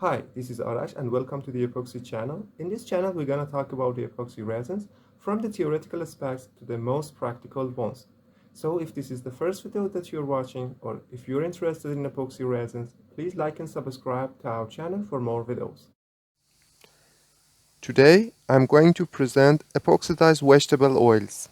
Hi, this is Arash and welcome to the Epoxy channel. In this channel, we're going to talk about the epoxy resins from the theoretical aspects to the most practical ones. So if this is the first video that you're watching or if you're interested in epoxy resins, please like and subscribe to our channel for more videos. Today, I'm going to present epoxidized vegetable oils.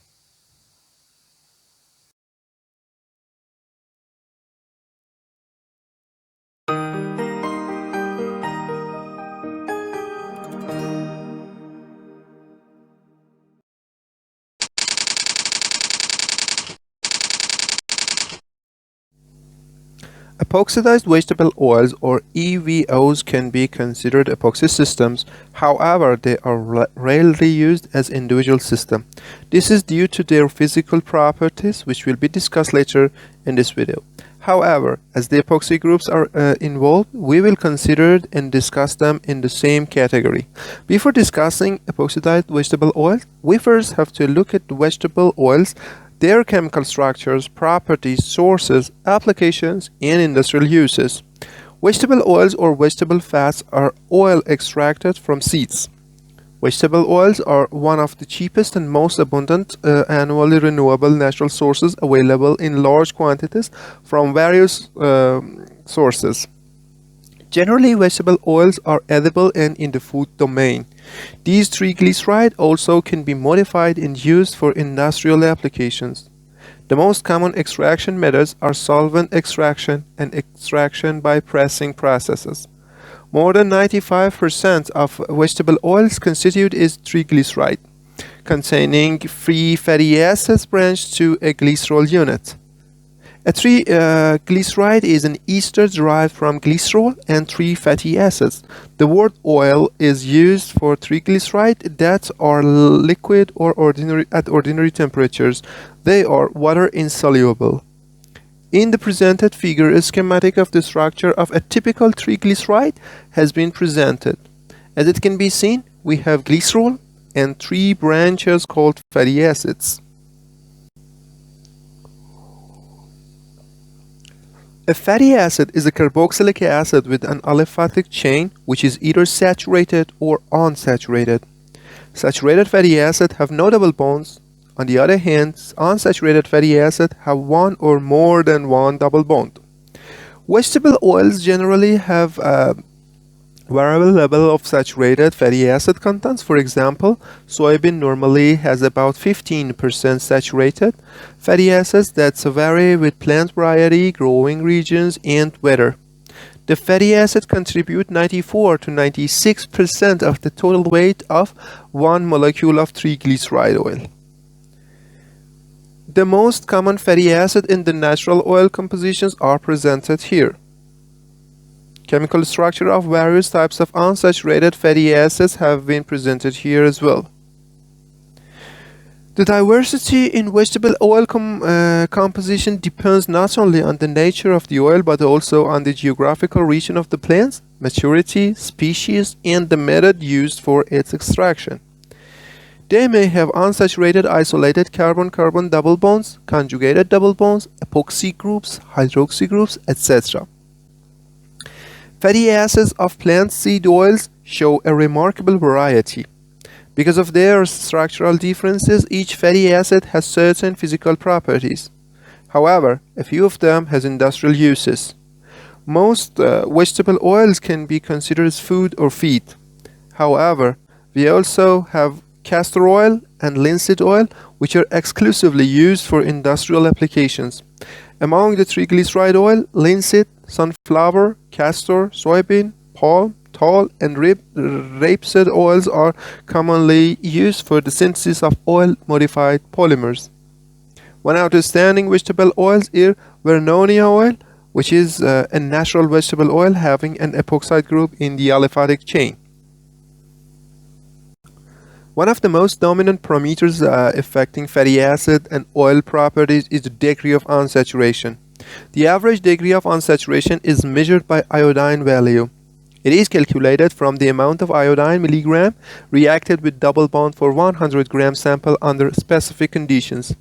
Epoxidized vegetable oils or EVOs can be considered epoxy systems, however they are rarely used as individual systems. This is due to their physical properties which will be discussed later in this video. However, as the epoxy groups are involved, we will consider and discuss them in the same category. Before discussing epoxidized vegetable oils, we first have to look at the vegetable oils, their chemical structures, properties, sources, applications, and industrial uses. Vegetable oils or vegetable fats are oil extracted from seeds. Vegetable oils are one of the cheapest and most abundant annually renewable natural sources available in large quantities from various sources. Generally, vegetable oils are edible and in the food domain. These triglycerides also can be modified and used for industrial applications. The most common extraction methods are solvent extraction and extraction by pressing processes. More than 95% of vegetable oils constitute is triglyceride, containing free fatty acids branched to a glycerol unit. A triglyceride is an ester derived from glycerol and three fatty acids. The word oil is used for triglycerides that are liquid or at ordinary temperatures. They are water insoluble. In the presented figure, a schematic of the structure of a typical triglyceride has been presented. As it can be seen, we have glycerol and three branches called fatty acids. A fatty acid is a carboxylic acid with an aliphatic chain which is either saturated or unsaturated. Saturated fatty acids have no double bonds. On the other hand, unsaturated fatty acids have one or more than one double bond. Vegetable oils generally have a variable level of saturated fatty acid contents. For example, soybean normally has about 15% saturated fatty acids that vary with plant variety, growing regions, and weather. The fatty acids contribute 94 to 96% of the total weight of one molecule of triglyceride oil. The most common fatty acids in the natural oil compositions are presented here. Chemical structure of various types of unsaturated fatty acids have been presented here as well. The diversity in vegetable oil composition depends not only on the nature of the oil but also on the geographical region of the plants, maturity, species, and the method used for its extraction. They may have unsaturated isolated carbon-carbon double bonds, conjugated double bonds, epoxy groups, hydroxy groups, etc. Fatty acids of plant seed oils show a remarkable variety. Because of their structural differences, each fatty acid has certain physical properties. However, a few of them has industrial uses. Most vegetable oils can be considered as food or feed. However, we also have castor oil and linseed oil, which are exclusively used for industrial applications. Among the triglyceride oil, linseed, sunflower, castor, soybean, palm, tall, and rapeseed oils are commonly used for the synthesis of oil-modified polymers. One outstanding vegetable oil is Vernonia oil, which is a natural vegetable oil having an epoxide group in the aliphatic chain. One of the most dominant parameters affecting fatty acid and oil properties is the degree of unsaturation. The average degree of unsaturation is measured by iodine value. It is calculated from the amount of iodine milligram reacted with double bond for 100 gram sample under specific conditions.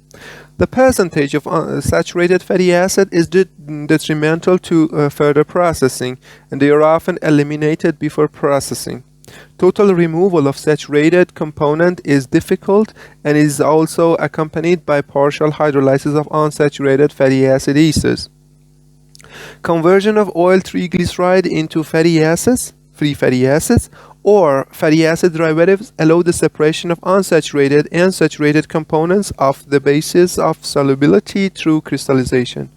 The percentage of saturated fatty acid is detrimental to further processing, and they are often eliminated before processing. Total removal of saturated component is difficult and is also accompanied by partial hydrolysis of unsaturated fatty acid esters. Conversion of oil triglyceride into fatty acids, free fatty acids, or fatty acid derivatives allow the separation of unsaturated and saturated components of the basis of solubility through crystallization.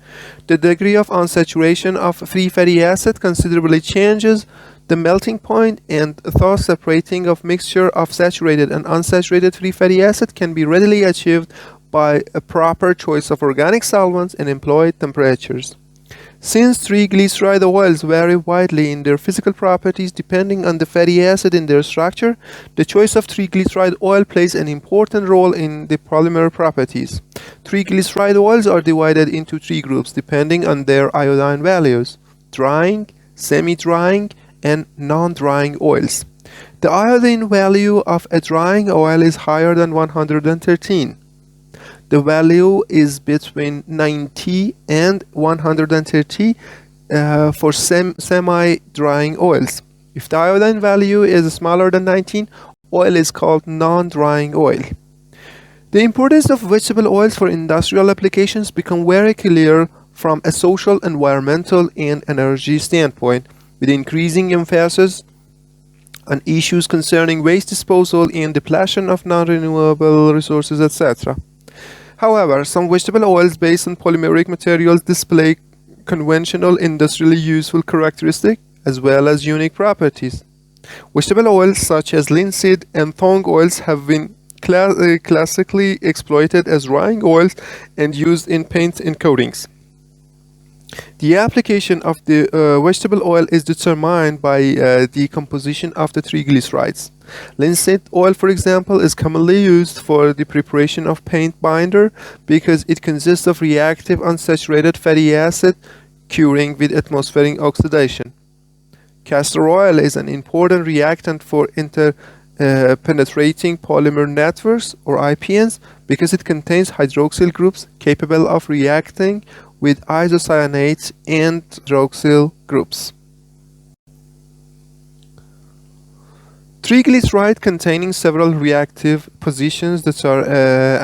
The degree of unsaturation of free fatty acid considerably changes the melting point, and thus separating of mixture of saturated and unsaturated free fatty acid can be readily achieved by a proper choice of organic solvents and employed temperatures. Since triglyceride oils vary widely in their physical properties depending on the fatty acid in their structure, the choice of triglyceride oil plays an important role in the polymer properties. Triglyceride oils are divided into three groups depending on their iodine values: drying, semi-drying, and non-drying oils. The iodine value of a drying oil is higher than 113. The value is between 90 and 130 for semi-drying oils. If the iodine value is smaller than 19, oil is called non-drying oil. The importance of vegetable oils for industrial applications become very clear from a social, environmental, and energy standpoint, with increasing emphasis on issues concerning waste disposal and depletion of non-renewable resources, etc. However, some vegetable oils based on polymeric materials display conventional industrially useful characteristics as well as unique properties. Vegetable oils such as linseed and thong oils have been classically exploited as drying oils and used in paints and coatings. The application of the vegetable oil is determined by the composition of the triglycerides. Linseed oil, for example, is commonly used for the preparation of paint binder because it consists of reactive unsaturated fatty acid curing with atmospheric oxidation. Castor oil is an important reactant for interpenetrating polymer networks, or IPNs, because it contains hydroxyl groups capable of reacting with isocyanates and hydroxyl groups. Triglyceride containing several reactive positions that are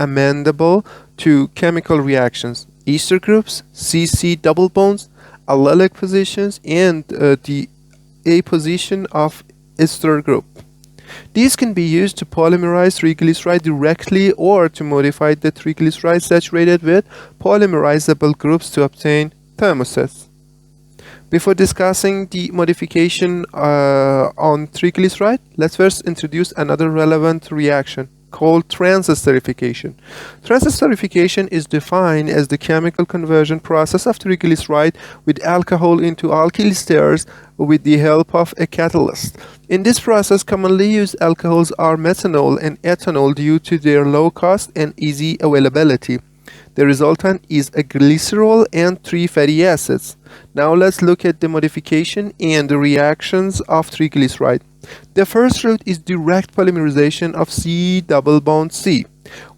amenable to chemical reactions: ester groups, CC double bonds, allelic positions, and the A position of ester group. These can be used to polymerize triglyceride directly or to modify the triglyceride saturated with polymerizable groups to obtain thermosets. Before discussing the modification on triglyceride, let's first introduce another relevant reaction called transesterification. Transesterification is defined as the chemical conversion process of triglyceride with alcohol into alkyl esters with the help of a catalyst. In this process, commonly used alcohols are methanol and ethanol due to their low cost and easy availability. The resultant is a glycerol and 3 fatty acids. Now let's look at the modification and the reactions of triglyceride. The first route is direct polymerization of C double bond C.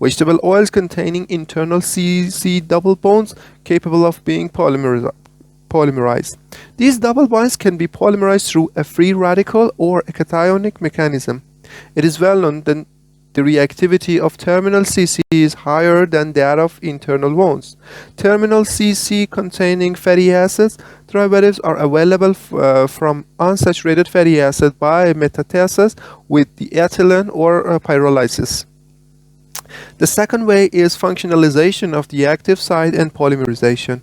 Vegetable oils containing internal C double bonds capable of being polymerized. These double bonds can be polymerized through a free radical or a cationic mechanism. It is well known that the reactivity of terminal CC is higher than that of internal bonds. Terminal CC containing fatty acids derivatives are available from unsaturated fatty acid by metathesis with the ethylene or pyrolysis. The second way is functionalization of the active site and polymerization.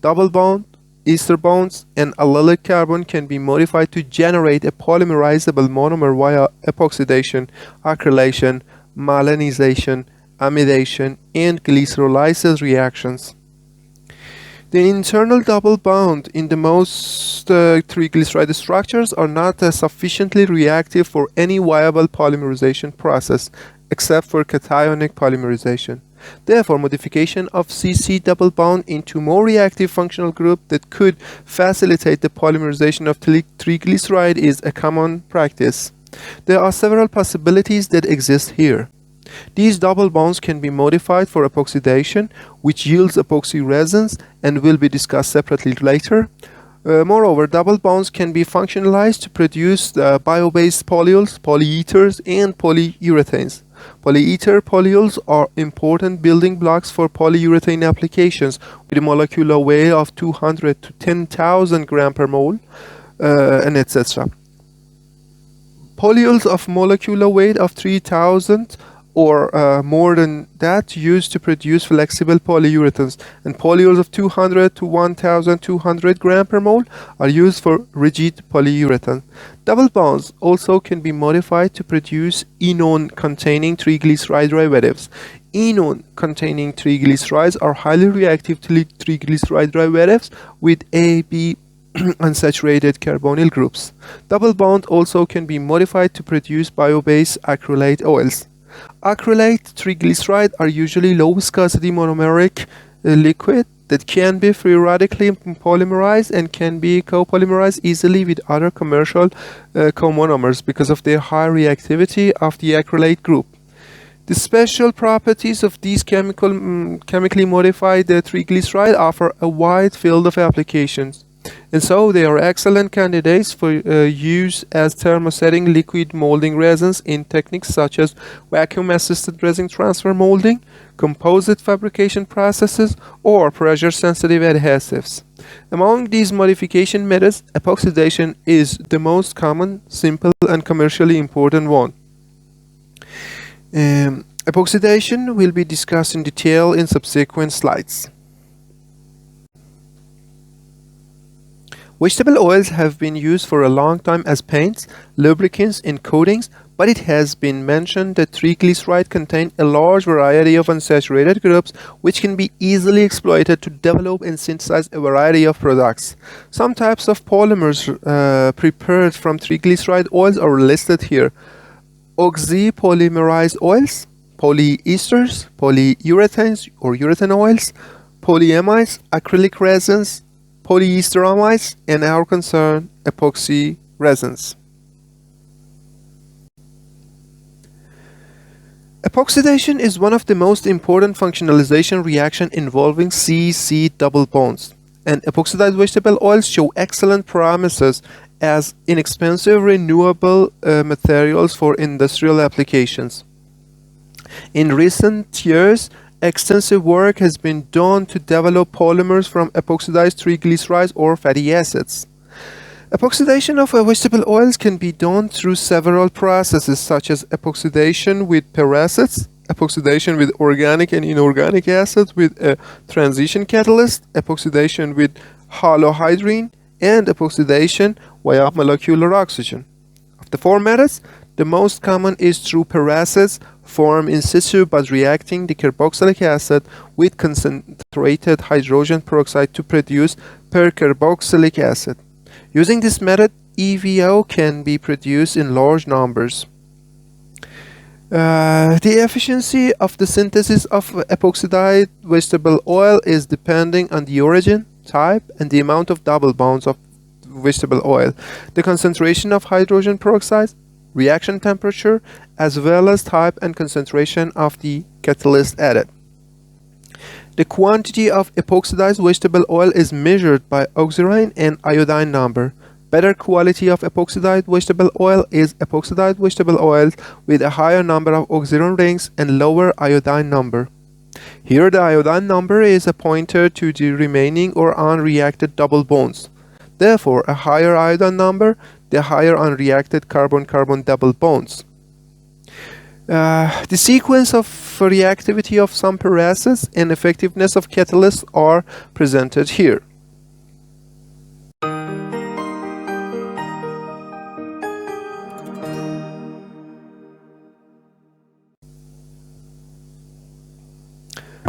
Double bond, ester bonds, and allelic carbon can be modified to generate a polymerizable monomer via epoxidation, acrylation, myelinization, amidation, and glycerolysis reactions. The internal double bond in the most triglyceride structures are not sufficiently reactive for any viable polymerization process, except for cationic polymerization. Therefore, modification of CC double bond into more reactive functional group that could facilitate the polymerization of triglyceride is a common practice. There are several possibilities that exist here. These double bonds can be modified for epoxidation, which yields epoxy resins and will be discussed separately later. Moreover, double bonds can be functionalized to produce bio-based polyols, polyethers, and polyurethanes. Polyether polyols are important building blocks for polyurethane applications with a molecular weight of 200 to 10,000 gram per mole, and etc. Polyols of molecular weight of 3,000 or more than that used to produce flexible polyurethanes, and polyols of 200 to 1,200 gram per mole are used for rigid polyurethane. Double bonds also can be modified to produce enone containing triglyceride derivatives. Enone containing triglycerides are highly reactive to triglyceride derivatives with A, B unsaturated carbonyl groups. Double bond also can be modified to produce bio-based acrylate oils. Acrylate triglycerides are usually low viscosity monomeric liquid that can be free radically polymerized and can be copolymerized easily with other commercial comonomers because of their high reactivity of the acrylate group. The special properties of these chemically modified triglycerides offer a wide field of applications, and so they are excellent candidates for use as thermosetting liquid molding resins in techniques such as vacuum-assisted resin transfer molding, composite fabrication processes, or pressure-sensitive adhesives. Among these modification methods, epoxidation is the most common, simple, and commercially important one. Epoxidation will be discussed in detail in subsequent slides. Vegetable oils have been used for a long time as paints, lubricants, and coatings, but it has been mentioned that triglycerides contain a large variety of unsaturated groups which can be easily exploited to develop and synthesize a variety of products. Some types of polymers prepared from triglyceride oils are listed here: oxypolymerized oils, polyesters, polyurethanes or urethane oils, polyamides, acrylic resins, polyester amides, and our concern, epoxy resins. Epoxidation is one of the most important functionalization reactions involving C-C double bonds, and epoxidized vegetable oils show excellent promises as inexpensive renewable materials for industrial applications. In recent years, extensive work has been done to develop polymers from epoxidized triglycerides or fatty acids. Epoxidation of vegetable oils can be done through several processes such as epoxidation with peracids, epoxidation with organic and inorganic acids with a transition catalyst, epoxidation with halohydrine, and epoxidation via molecular oxygen. Of the four methods, the most common is through peracids, formed in situ by reacting the carboxylic acid with concentrated hydrogen peroxide to produce percarboxylic acid. Using this method, EVO can be produced in large numbers. The efficiency of the synthesis of epoxidized vegetable oil is depending on the origin, type, and the amount of double bonds of vegetable oil, the concentration of hydrogen peroxide, reaction temperature, as well as type and concentration of the catalyst added. The quantity of epoxidized vegetable oil is measured by oxirane and iodine number. Better quality of epoxidized vegetable oil is epoxidized vegetable oil with a higher number of oxirane rings and lower iodine number. Here the iodine number is a pointer to the remaining or unreacted double bonds. Therefore, a higher iodine number, the higher unreacted carbon-carbon double bonds. The sequence of reactivity of some peracids and effectiveness of catalysts are presented here.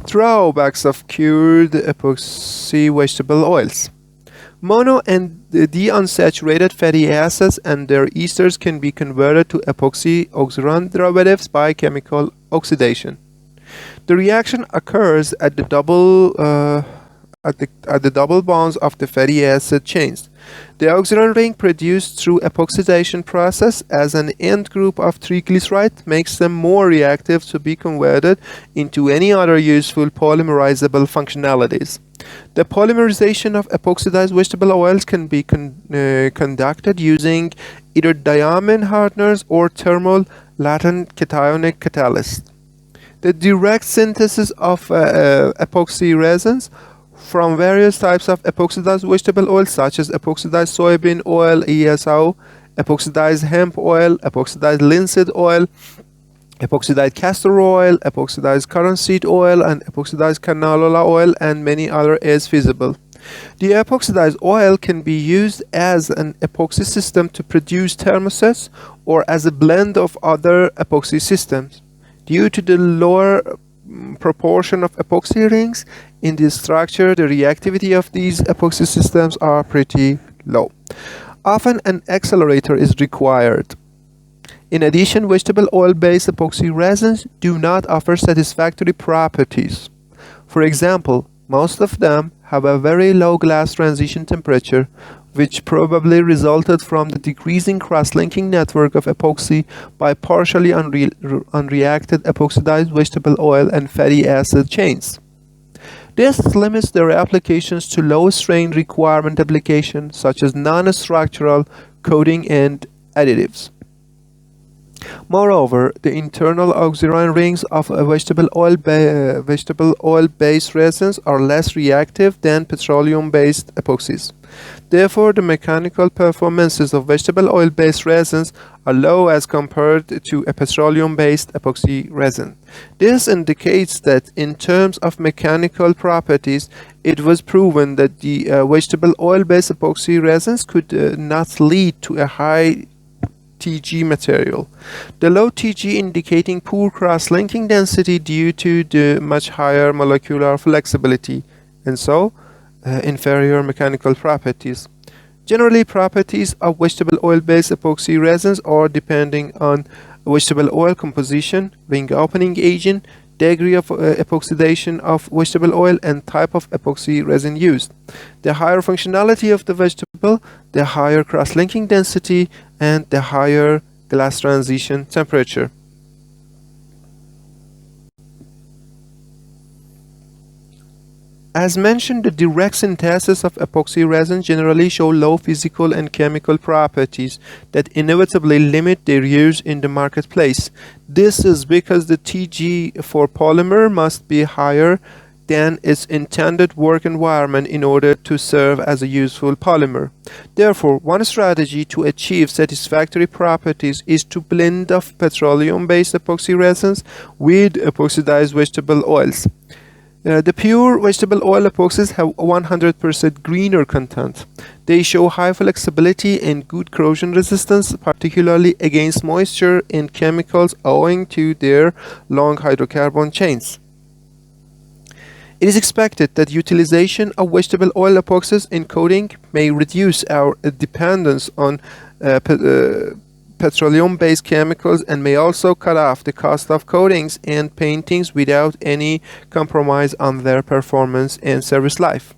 Drawbacks of cured epoxy vegetable oils. Mono and de-unsaturated fatty acids and their esters can be converted to epoxy oxirane derivatives by chemical oxidation. The reaction occurs at the double bonds of the fatty acid chains. The oxygen ring produced through epoxidation process as an end group of triglyceride makes them more reactive to be converted into any other useful polymerizable functionalities. The polymerization of epoxidized vegetable oils can be conducted using either diamine hardeners or thermal latent cationic catalysts. The direct synthesis of epoxy resins from various types of epoxidized vegetable oils such as epoxidized soybean oil (ESO), epoxidized hemp oil, epoxidized linseed oil, epoxidized castor oil, epoxidized cottonseed oil, and epoxidized canola oil, and many other is feasible. The epoxidized oil can be used as an epoxy system to produce thermosets or as a blend of other epoxy systems. Due to the lower proportion of epoxy rings in the structure, the reactivity of these epoxy systems are pretty low. Often an accelerator is required. In addition, vegetable oil-based epoxy resins do not offer satisfactory properties. For example, most of them have a very low glass transition temperature, which probably resulted from the decreasing cross-linking network of epoxy by partially unreacted epoxidized vegetable oil and fatty acid chains. This limits their applications to low-strain requirement applications such as non-structural coating and additives. Moreover, the internal oxygen rings of vegetable oil-based resins are less reactive than petroleum-based epoxies. Therefore, the mechanical performances of vegetable oil-based resins are low as compared to a petroleum-based epoxy resin. This indicates that in terms of mechanical properties, it was proven that the vegetable oil-based epoxy resins could not lead to a high TG material. The low TG indicating poor cross-linking density due to the much higher molecular flexibility, and so inferior mechanical properties. Generally, properties of vegetable oil-based epoxy resins are depending on vegetable oil composition, ring opening agent, degree of epoxidation of vegetable oil, and type of epoxy resin used. The higher functionality of the vegetable, the higher cross-linking density, and the higher glass transition temperature. As mentioned, the direct synthesis of epoxy resins generally show low physical and chemical properties that inevitably limit their use in the marketplace. This is because the TG for polymer must be higher than its intended work environment in order to serve as a useful polymer. Therefore, one strategy to achieve satisfactory properties is to blend of petroleum-based epoxy resins with epoxidized vegetable oils. The pure vegetable oil epoxies have 100% greener content. They show high flexibility and good corrosion resistance, particularly against moisture and chemicals owing to their long hydrocarbon chains. It is expected that utilization of vegetable oil epoxies in coating may reduce our dependence on petroleum-based chemicals and may also cut off the cost of coatings and paintings without any compromise on their performance and service life.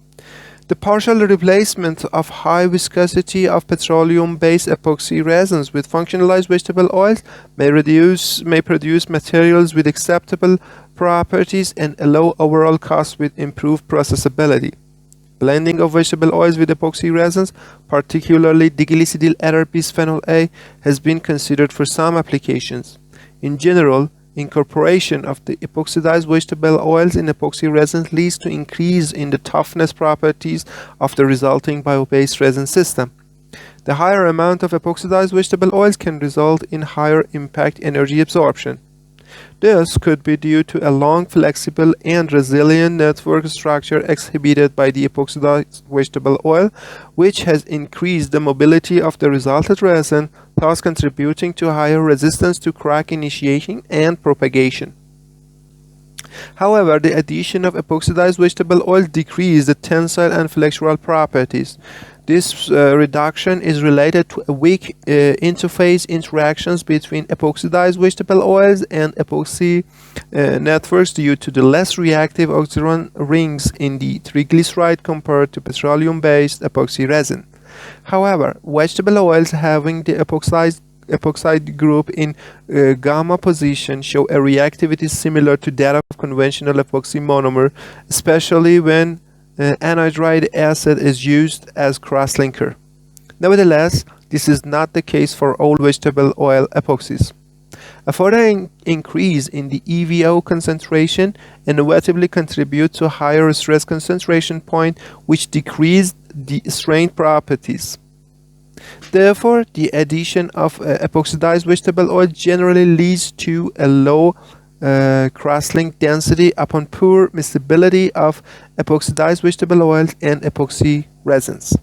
The partial replacement of high viscosity of petroleum-based epoxy resins with functionalized vegetable oils may produce materials with acceptable properties and a low overall cost with improved processability. Blending of vegetable oils with epoxy resins, particularly diglycidyl ether bisphenol A, has been considered for some applications. In general, incorporation of the epoxidized vegetable oils in epoxy resins leads to increase in the toughness properties of the resulting bio-based resin system. The higher amount of epoxidized vegetable oils can result in higher impact energy absorption. This could be due to a long, flexible, and resilient network structure exhibited by the epoxidized vegetable oil, which has increased the mobility of the resultant resin, thus contributing to higher resistance to crack initiation and propagation. However, the addition of epoxidized vegetable oil decreased the tensile and flexural properties. This reduction is related to a weak interface interactions between epoxidized vegetable oils and epoxy networks due to the less reactive oxygen rings in the triglyceride compared to petroleum-based epoxy resin. However, vegetable oils having the epoxide group in gamma position show a reactivity similar to that of conventional epoxy monomer, especially when anhydride acid is used as crosslinker. Nevertheless, this is not the case for all vegetable oil epoxies. A further increase in the EVO concentration inevitably contributes to a higher stress concentration point, which decreases the strain properties. Therefore, the addition of epoxidized vegetable oil generally leads to a low cross-link density upon poor miscibility of epoxidized vegetable oils and epoxy resins.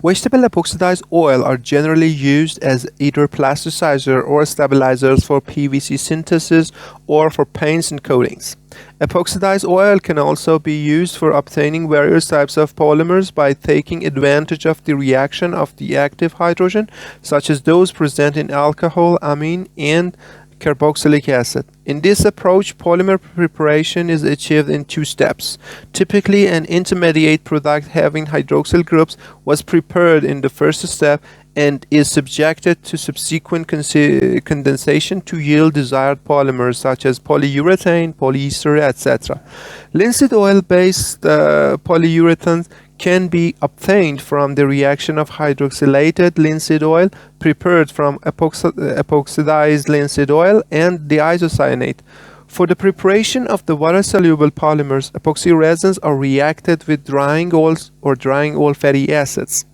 Vegetable epoxidized oil are generally used as either plasticizer or stabilizers for PVC synthesis or for paints and coatings. Epoxidized oil can also be used for obtaining various types of polymers by taking advantage of the reaction of the active hydrogen, such as those present in alcohol, amine, and carboxylic acid. In this approach, polymer preparation is achieved in two steps. Typically, an intermediate product having hydroxyl groups was prepared in the first step and is subjected to subsequent condensation to yield desired polymers such as polyurethane, polyester, etc. Linseed oil-based polyurethanes can be obtained from the reaction of hydroxylated linseed oil prepared from epoxidized linseed oil and the isocyanate. For the preparation of the water-soluble polymers, epoxy resins are reacted with drying oils or drying oil fatty acids.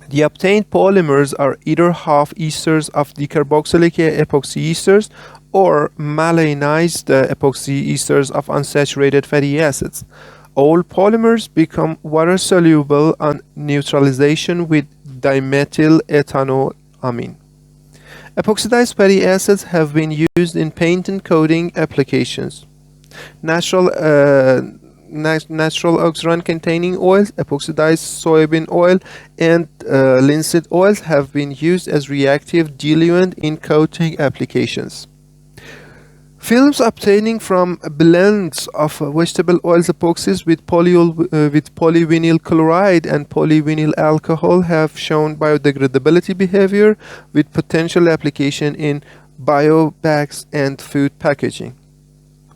The obtained polymers are either half esters of the carboxylic epoxy esters or malainized epoxy esters of unsaturated fatty acids. All polymers become water-soluble on neutralization with dimethyl ethanolamine. Epoxidized fatty acids have been used in paint and coating applications. Natural oxygen-containing oils, epoxidized soybean oil, and linseed oils have been used as reactive diluent in coating applications. Films obtaining from blends of vegetable oils epoxies with polyvinyl chloride and polyvinyl alcohol have shown biodegradability behavior with potential application in biobags and food packaging.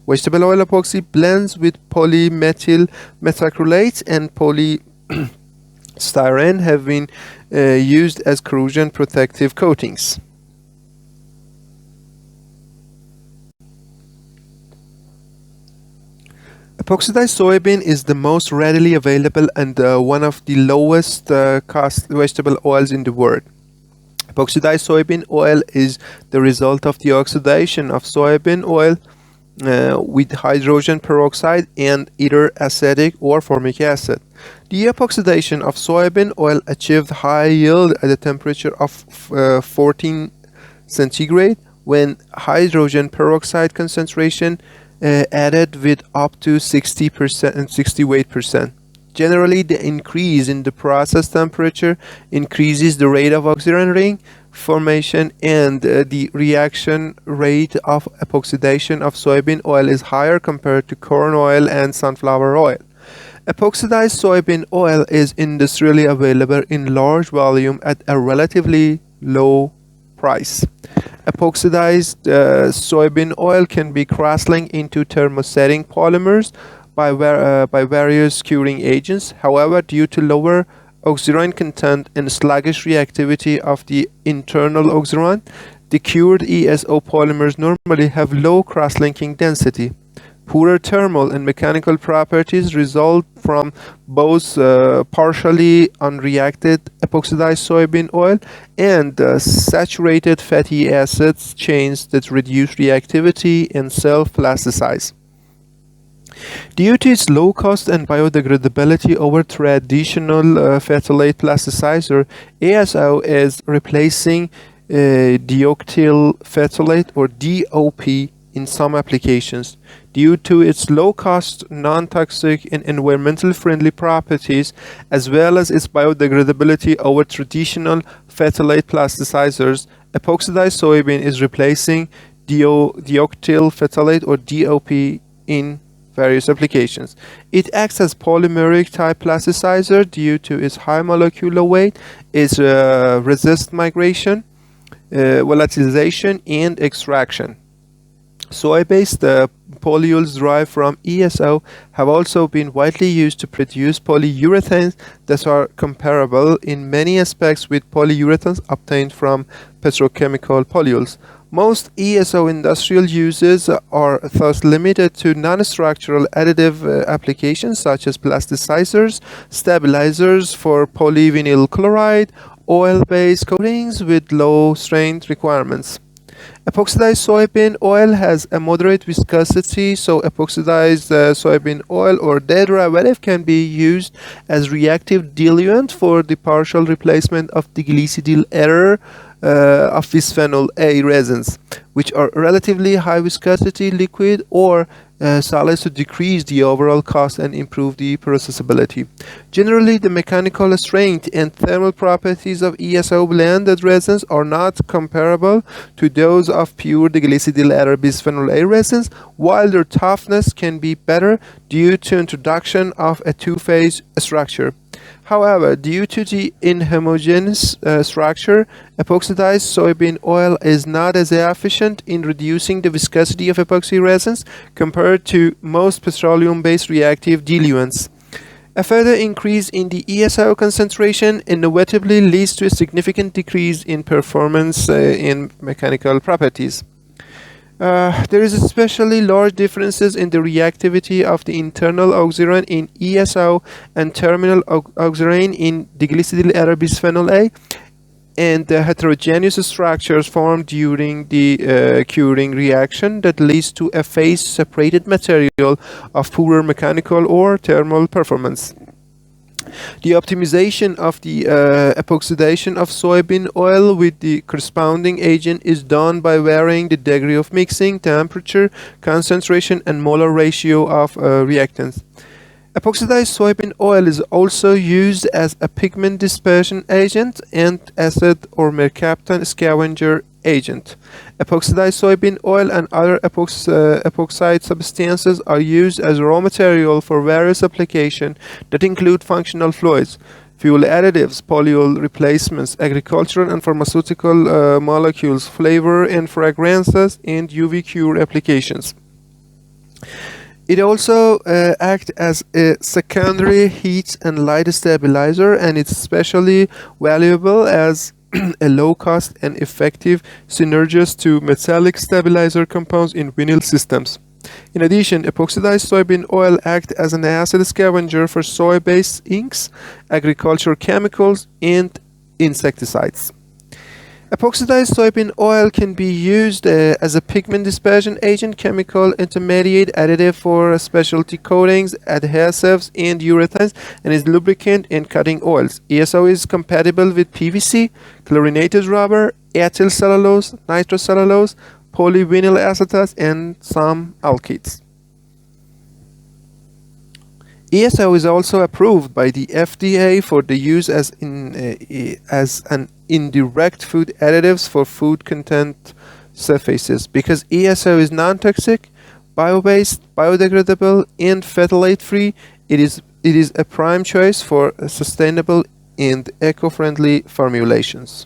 Vegetable oil epoxy blends with polymethyl methacrylates and polystyrene have been used as corrosion protective coatings. Epoxidized soybean is the most readily available and one of the lowest cost vegetable oils in the world. Epoxidized soybean oil is the result of the oxidation of soybean oil with hydrogen peroxide and either acetic or formic acid. The epoxidation of soybean oil achieved high yield at a temperature of 14 centigrade when hydrogen peroxide concentration added with up to 60% and 68%. Generally, the increase in the process temperature increases the rate of oxygen ring formation, and the reaction rate of epoxidation of soybean oil is higher compared to corn oil and sunflower oil. Epoxidized soybean oil is industrially available in large volume at a relatively low price. Epoxidized soybean oil can be cross-linked into thermosetting polymers by various curing agents. However, due to lower oxygen content and sluggish reactivity of the internal oxygen, the cured ESO polymers normally have low cross-linking density. Poorer thermal and mechanical properties result from both partially unreacted epoxidized soybean oil and saturated fatty acids chains that reduce reactivity and self-plasticize. Due to its low cost and biodegradability over traditional phthalate plasticizer, ASO is replacing dioctyl phthalate or DOP in some applications. Due to its low-cost, non-toxic, and environmentally friendly properties, as well as its biodegradability over traditional phthalate plasticizers, epoxidized soybean is replacing dioctyl phthalate or DOP in various applications. It acts as polymeric type plasticizer due to its high molecular weight, its resist migration, volatilization, and extraction. Soy-based polyols derived from ESO have also been widely used to produce polyurethanes that are comparable in many aspects with polyurethanes obtained from petrochemical polyols. Most ESO industrial uses are thus limited to non-structural additive applications such as plasticizers, stabilizers for polyvinyl chloride, oil-based coatings with low strength requirements. Epoxidized soybean oil has a moderate viscosity, so epoxidized soybean oil or their derivative can be used as reactive diluent for the partial replacement of the glycidyl ether of bisphenol A resins, which are relatively high viscosity liquid or solids to decrease the overall cost and improve the processability. Generally, the mechanical strength and thermal properties of ESO blended resins are not comparable to those of pure diglycidyl ether bisphenol A resins, while their toughness can be better due to introduction of a two-phase structure. However, due to the inhomogeneous structure, epoxidized soybean oil is not as efficient in reducing the viscosity of epoxy resins compared to most petroleum-based reactive diluents. A further increase in the ESO concentration inevitably leads to a significant decrease in performance in mechanical properties. There is especially large differences in the reactivity of the internal oxygen in ESO and terminal oxygen in diglycidyl ether bisphenol A, and the heterogeneous structures formed during the curing reaction that leads to a phase-separated material of poorer mechanical or thermal performance. The optimization of the epoxidation of soybean oil with the corresponding agent is done by varying the degree of mixing, temperature, concentration, and molar ratio of reactants. Epoxidized soybean oil is also used as a pigment dispersion agent and acid or mercaptan scavenger agent. Epoxidized soybean oil and other epoxide substances are used as raw material for various applications that include functional fluids, fuel additives, polyol replacements, agricultural and pharmaceutical molecules, flavor and fragrances, and UV cure applications. It also acts as a secondary heat and light stabilizer, and it's especially valuable as a low-cost and effective synergist to metallic stabilizer compounds in vinyl systems. In addition, epoxidized soybean oil acts as an acid scavenger for soy-based inks, agricultural chemicals, and insecticides. Epoxidized soybean oil can be used as a pigment dispersion agent, chemical intermediate, additive for specialty coatings, adhesives, and urethanes, and is lubricant and cutting oils. ESO is compatible with PVC, chlorinated rubber, ethyl cellulose, nitrocellulose, polyvinyl acetates, and some alkyds. ESO is also approved by the FDA for the use as an indirect food additives for food content surfaces. Because ESO is non-toxic, bio-based, biodegradable, and phthalate-free, it is a prime choice for sustainable and eco-friendly formulations.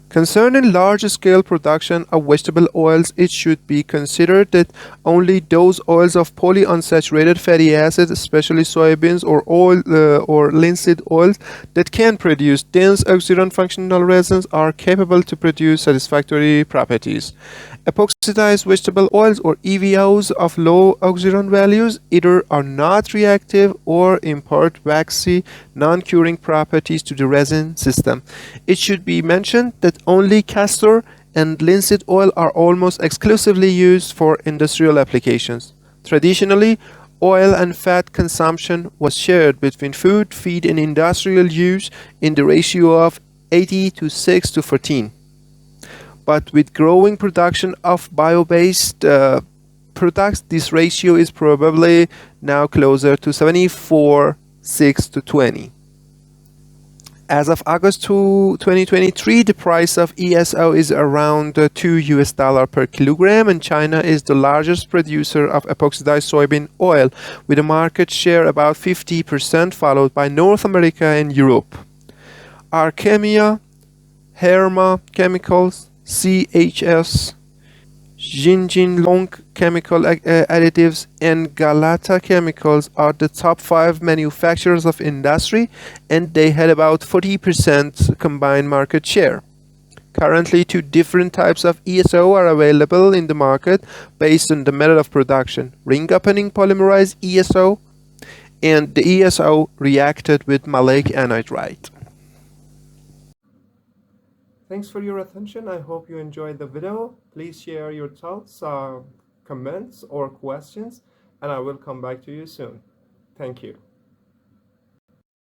Concerning large-scale production of vegetable oils, it should be considered that only those oils of polyunsaturated fatty acids, especially soybeans or oil or linseed oils, that can produce dense oxygen functional resins are capable to produce satisfactory properties. Epoxidized vegetable oils or EVOs of low oxygen values either are not reactive or impart waxy, non-curing properties to the resin system. It should be mentioned that only castor and linseed oil are almost exclusively used for industrial applications. Traditionally, oil and fat consumption was shared between food, feed, and industrial use in the ratio of 80 to 6 to 14. But with growing production of bio-based products, this ratio is probably now closer to 74, 6 to 20. As of August 2023, the price of ESO is around $2 per kilogram, and China is the largest producer of epoxidized soybean oil with a market share about 50%, followed by North America and Europe. Archemia, Herma Chemicals, CHS, Jinjinlong Chemical Additives, and Galata Chemicals are the top 5 manufacturers of industry, and they had about 40% combined market share. Currently, 2 different types of ESO are available in the market based on the method of production: ring opening polymerized ESO and the ESO reacted with maleic anhydride. Thanks for your attention. I hope you enjoyed the video. Please share your thoughts, comments, or questions, and I will come back to you soon. Thank you.